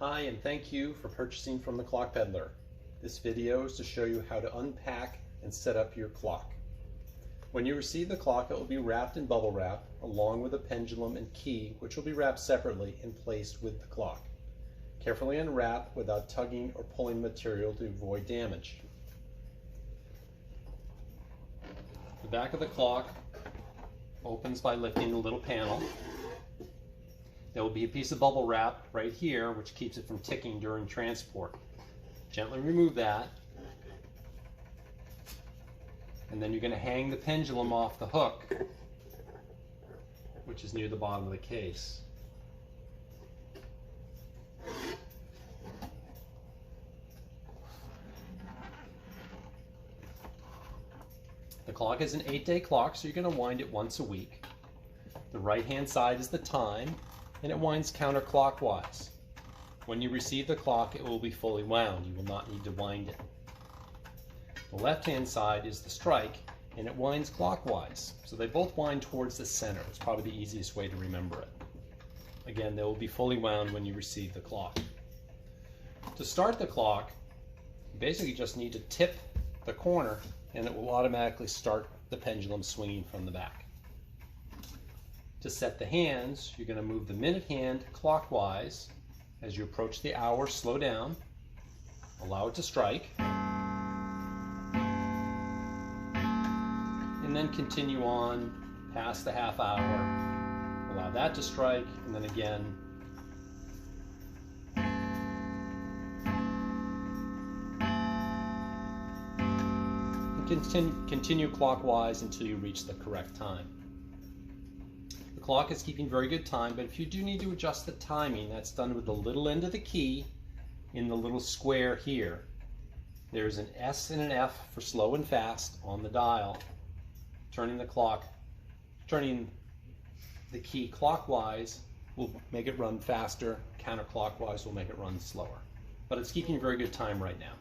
Hi, and thank you for purchasing from the Clock Peddler. This video is to show you how to unpack and set up your clock. When you receive the clock, it will be wrapped in bubble wrap along with a pendulum and key, which will be wrapped separately and placed with the clock. Carefully unwrap without tugging or pulling material to avoid damage. The back of the clock opens by lifting the little panel. There will be a piece of bubble wrap right here which keeps it from ticking during transport. Gently remove that, and then you're going to hang the pendulum off the hook, which is near the bottom of the case. The clock is an 8-day clock, so you're going to wind it once a week. The right-hand side is the time, and it winds counterclockwise. When you receive the clock, it will be fully wound. You will not need to wind it. The left-hand side is the strike, and it winds clockwise. So they both wind towards the center. It's probably the easiest way to remember it. Again, they will be fully wound when you receive the clock. To start the clock, you basically just need to tip the corner, and it will automatically start the pendulum swinging from the back. To set the hands, you're going to move the minute hand clockwise. As you approach the hour, slow down, allow it to strike, and then continue on past the half hour. Allow that to strike, and then again. And continue clockwise until you reach the correct time. The clock is keeping very good time, but if you do need to adjust the timing, that's done with the little end of the key in the little square here. There's an S and an F for slow and fast on the dial. Turning the key clockwise will make it run faster, counterclockwise will make it run slower. But it's keeping very good time right now.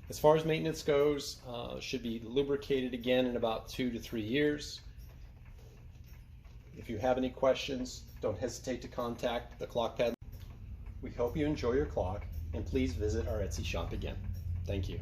As far as maintenance goes, should be lubricated again in about 2 to 3 years. If you have any questions, don't hesitate to contact the Clock Peddler. We hope you enjoy your clock, and please visit our Etsy shop again. Thank you.